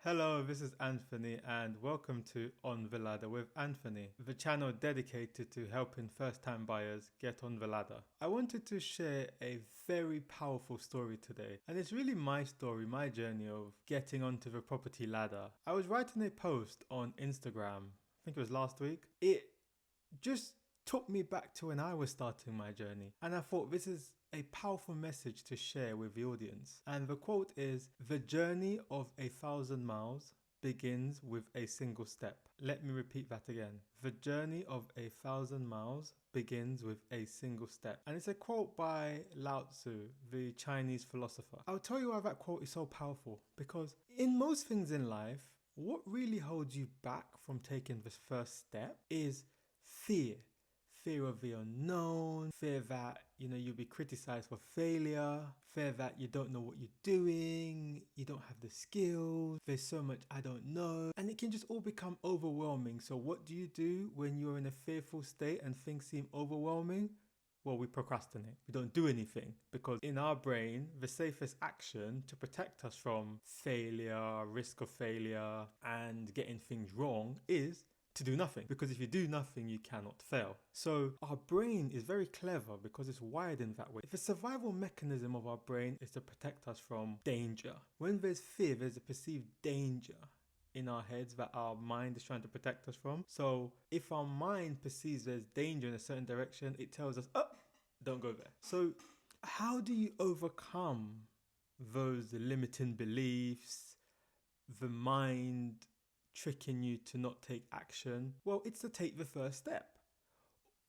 Hello, this is Anthony, and welcome to On the Ladder with Anthony, the channel dedicated to helping first-time buyers get on the ladder. I wanted to share a very powerful story today, and it's really my story, my journey of getting onto the property ladder. I was writing a post on Instagram, I think it was last week. It just took me back to when I was starting my journey, and I thought this is a powerful message to share with the audience. And the quote is, "The journey of 1,000 miles begins with a single step." Let me repeat that again. The journey of 1,000 miles begins with a single step. And it's a quote by Lao Tzu, the Chinese philosopher. I'll tell you why that quote is so powerful, because in most things in life, what really holds you back from taking this first step is fear. Fear of the unknown, fear that, you'll be criticized for failure, fear that you don't know what you're doing, you don't have the skills, there's so much I don't know, and it can just all become overwhelming. So what do you do when you're in a fearful state and things seem overwhelming? Well, we procrastinate. We don't do anything, because in our brain, the safest action to protect us from failure, risk of failure, and getting things wrong is to do nothing, because if you do nothing, you cannot fail. So our brain is very clever because it's wired in that way. The survival mechanism of our brain is to protect us from danger. When there's fear, there's a perceived danger in our heads that our mind is trying to protect us from. So if our mind perceives there's danger in a certain direction, it tells us, oh, don't go there. So how do you overcome those limiting beliefs, the mind tricking you to not take action? Well, it's to take the first step.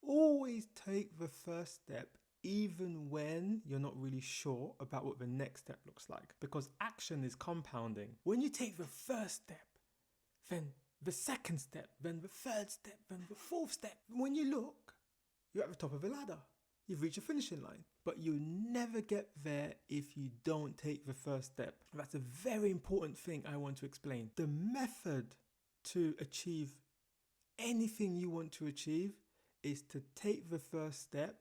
Always take the first step, even when you're not really sure about what the next step looks like, because action is compounding. When you take the first step, then the second step, then the third step, then the fourth step, when you look, you're at the top of the ladder. You've reached a finishing line, but you never get there if you don't take the first step. That's a very important thing I want to explain. The method to achieve anything you want to achieve is to take the first step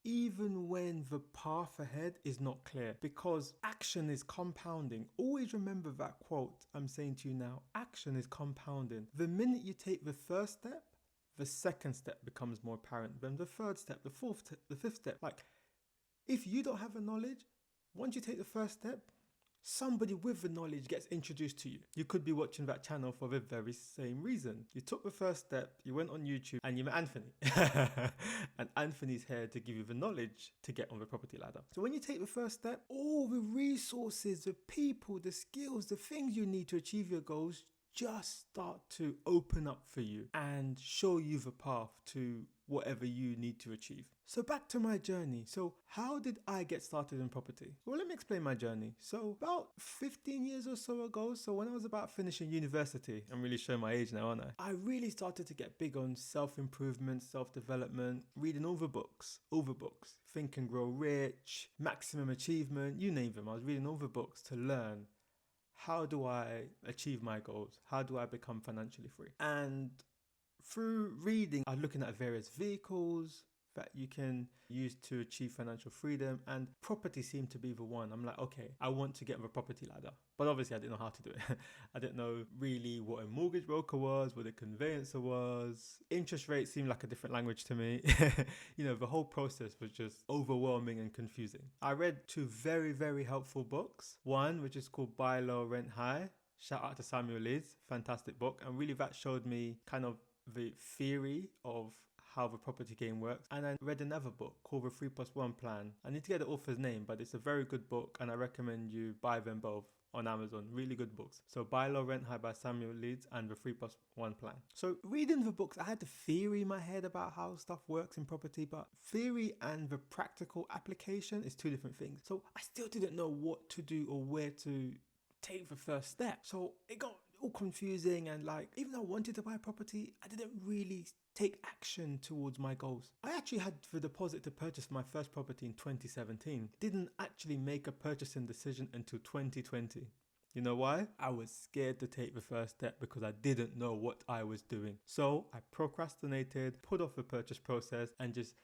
even when the path ahead is not clear, because action is compounding. Always remember that quote I'm saying to you now. Action is compounding. The minute you take the first step, the second step becomes more apparent, then the third step, the fourth step, the fifth step. Like, if you don't have the knowledge, once you take the first step, somebody with the knowledge gets introduced to you. You could be watching that channel for the very same reason. You took the first step, you went on YouTube, and you met Anthony. And Anthony's here to give you the knowledge to get on the property ladder. So when you take the first step, all the resources, the people, the skills, the things you need to achieve your goals just start to open up for you and show you the path to whatever you need to achieve. So back to my journey. So how did I get started in property? Well, let me explain my journey. So about 15 years or so ago, so when I was about finishing university, I'm really showing my age now, aren't I really started to get big on self-improvement, self-development, reading all the books. Think and Grow Rich, Maximum Achievement, you name them. I was reading all the books to learn, how do I achieve my goals? How do I become financially free? And through reading, I'm looking at various vehicles that you can use to achieve financial freedom, and property seemed to be the one. I'm like, okay, I want to get on the property ladder. But obviously I didn't know how to do it. I didn't know really what a mortgage broker was, what a conveyancer was. Interest rates seemed like a different language to me. The whole process was just overwhelming and confusing. I read two very, very helpful books. One, which is called Buy Low, Rent High. Shout out to Samuel Leeds, fantastic book. And really that showed me kind of the theory of how the property game works. And I read another book called The 3+1 Plan. I need to get the author's name, but it's a very good book, and I recommend you buy them both on Amazon. Really good books. So Buy Low, Rent High by Samuel Leeds and The 3+1 Plan. So reading the books, I had the theory in my head about how stuff works in property, but theory and the practical application is two different things. So I still didn't know what to do or where to take the first step. So it got all confusing, and even though I wanted to buy property, I didn't really take action towards my goals. I actually had the deposit to purchase my first property in 2017. Didn't actually make a purchasing decision until 2020. You know why? I was scared to take the first step because I didn't know what I was doing. So I procrastinated, put off the purchase process, and just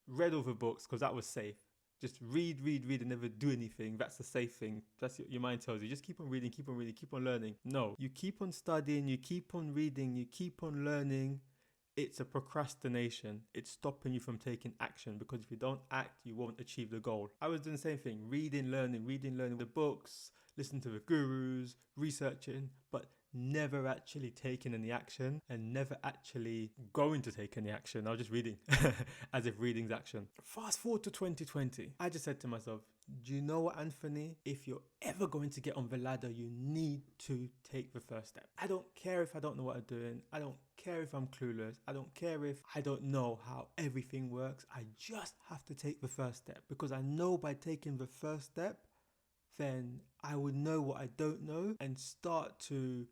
read all the books because that was safe. just read, and never do anything. That's the safe thing. That's your mind tells you. Just keep on reading, keep on learning. No, you keep on studying, you keep on reading, you keep on learning. It's a procrastination. It's stopping you from taking action, because if you don't act, you won't achieve the goal. I was doing the same thing, reading, learning the books, listening to the gurus, researching, but never actually taking any action and never actually going to take any action. I was just reading as if reading's action. Fast forward to 2020. I just said to myself, do you know what, Anthony? If you're ever going to get on the ladder, you need to take the first step. I don't care if I don't know what I'm doing. I don't care if I'm clueless. I don't care if I don't know how everything works. I just have to take the first step, because I know by taking the first step, then I would know what I don't know and start to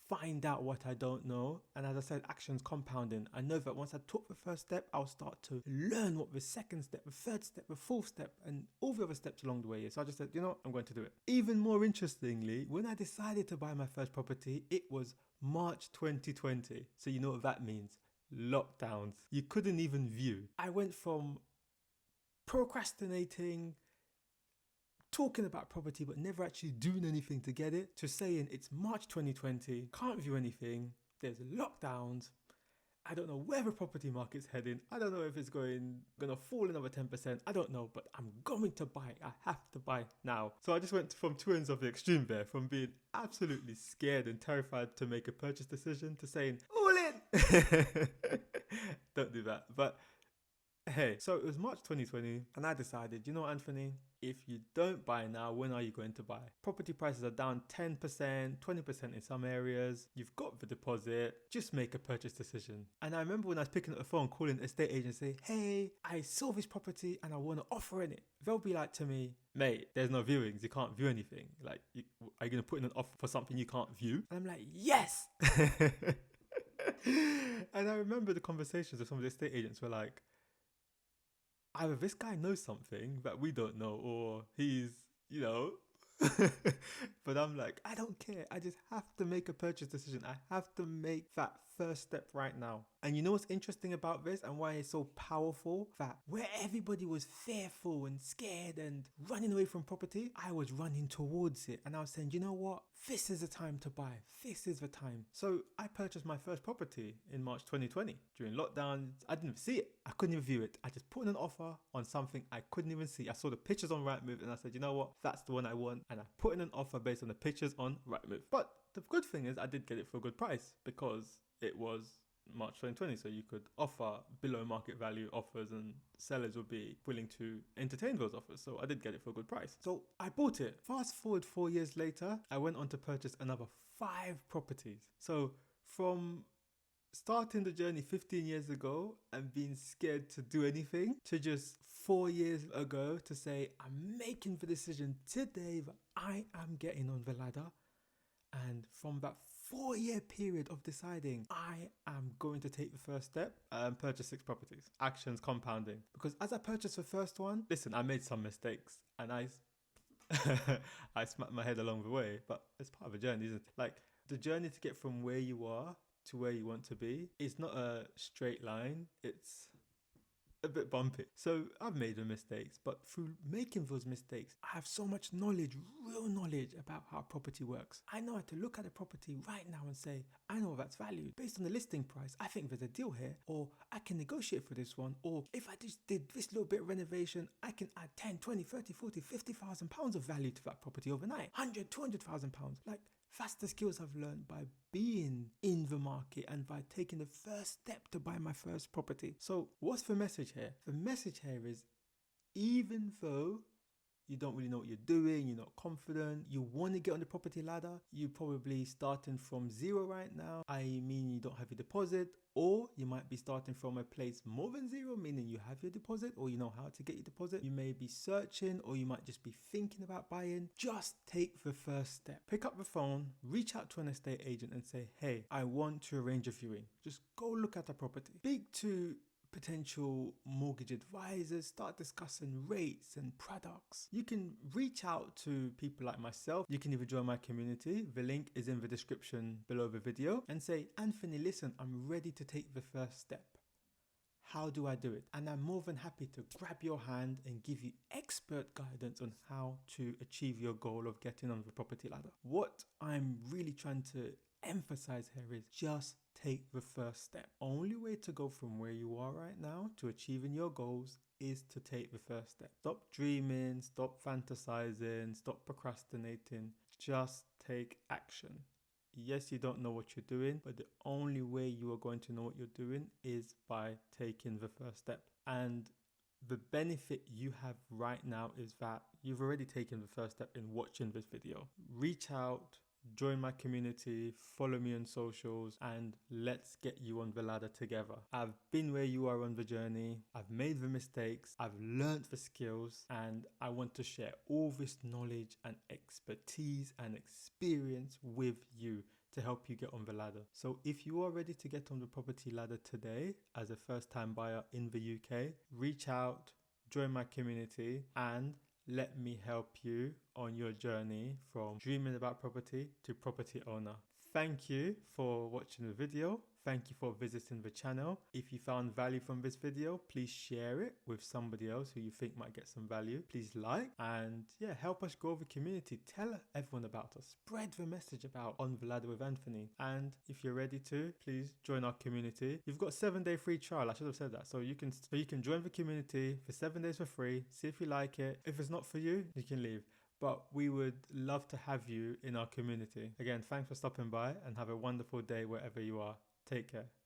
find out what I don't know. And as I said, action's compounding. I know that once I took the first step, I'll start to learn what the second step, the third step, the fourth step, and all the other steps along the way is. So I just said, I'm going to do it. Even more interestingly, when I decided to buy my first property, it was March 2020. So you know what that means? Lockdowns. You couldn't even view. I went from procrastinating, talking about property but never actually doing anything to get it, to saying it's March 2020, can't view anything, there's lockdowns, I don't know where the property market's heading, I don't know if it's gonna fall another 10%, I don't know, but I'm going to buy. I have to buy now. So I just went from two ends of the extreme there, from being absolutely scared and terrified to make a purchase decision to saying all in. Don't do that. But hey, so it was March 2020 and I decided, Anthony, if you don't buy now, when are you going to buy? Property prices are down 10%, 20% in some areas. You've got the deposit. Just make a purchase decision. And I remember when I was picking up the phone, calling the estate agent, say, hey, I saw this property and I want to offer in it. They'll be like to me, mate, there's no viewings. You can't view anything. Like, are you going to put in an offer for something you can't view? And I'm like, yes. And I remember the conversations with some of the estate agents were like, either this guy knows something that we don't know, or he's, but I'm like, I don't care. I just have to make a purchase decision. I have to make that first step right now. And you know what's interesting about this and why it's so powerful? That where everybody was fearful and scared and running away from property, I was running towards it. And I was saying, you know what? This is the time to buy. This is the time. So I purchased my first property in March 2020. During lockdown, I didn't even see it. I couldn't even view it. I just put in an offer on something I couldn't even see. I saw the pictures on Rightmove and I said, you know what? That's the one I want. And I put in an offer based on the pictures on Rightmove. But the good thing is I did get it for a good price, because it was March 2020, so you could offer below market value offers and sellers would be willing to entertain those offers. So I did get it for a good price. So I bought it. Fast forward 4 years later, I went on to purchase another 5 properties. So from starting the journey 15 years ago and being scared to do anything, to just 4 years ago to say, I'm making the decision today that I am getting on the ladder. And from that 4-year period of deciding I am going to take the first step and purchase 6 properties. Actions compounding. Because as I purchased the first one, listen, I made some mistakes and I smacked my head along the way, but it's part of a journey, isn't it? Like, the journey to get from where you are to where you want to be is not a straight line. It's a bit bumpy. So I've made the mistakes, but through making those mistakes, I have so much knowledge, real knowledge about how property works. I know how to look at a property right now and say, I know that's valued. Based on the listing price, I think there's a deal here, or I can negotiate for this one, or if I just did this little bit of renovation, I can add 10, 20, 30, 40, 50,000 pounds of value to that property overnight. 100, 200,000 pounds. Like, that's the skills I've learned by being in the market and by taking the first step to buy my first property. So what's the message here? The message here is, even though you don't really know what you're doing, you're not confident, you want to get on the property ladder, you're probably starting from zero right now. I mean, you don't have your deposit, or you might be starting from a place more than zero, meaning you have your deposit or you know how to get your deposit. You may be searching, or you might just be thinking about buying. Just take the first step. Pick up the phone, reach out to an estate agent and say, hey, I want to arrange a viewing. Just go look at a property. Speak to potential mortgage advisors, start discussing rates and products. You can reach out to people like myself. You can even join my community. The link is in the description below the video, and say, Anthony, listen, I'm ready to take the first step. how do I do it? And I'm more than happy to grab your hand and give you expert guidance on how to achieve your goal of getting on the property ladder. What I'm really trying to emphasize here is just take the first step. Only way to go from where you are right now to achieving your goals is to take the first step. Stop dreaming, stop fantasizing, stop procrastinating. Just take action. Yes, you don't know what you're doing, but the only way you are going to know what you're doing is by taking the first step. And the benefit you have right now is that you've already taken the first step in watching this video. Reach out, join my community, follow me on socials, and let's get you on the ladder together. I've been where you are on the journey. I've made the mistakes. I've learned the skills, and I want to share all this knowledge and expertise and experience with you to help you get on the ladder. So if you are ready to get on the property ladder today as a first-time buyer in the UK, reach out, join my community, and let me help you on your journey from dreaming about property to property owner. Thank you for watching the video. Thank you for visiting the channel. If you found value from this video, please share it with somebody else who you think might get some value. Please like and help us grow the community. Tell everyone about us. Spread the message about On the Ladder with Anthony. And if you're ready to, please join our community. You've got a 7-day free trial. I should have said that. So you can join the community for 7 days for free. See if you like it. If it's not for you, you can leave. But we would love to have you in our community. Again, thanks for stopping by and have a wonderful day wherever you are. Take care.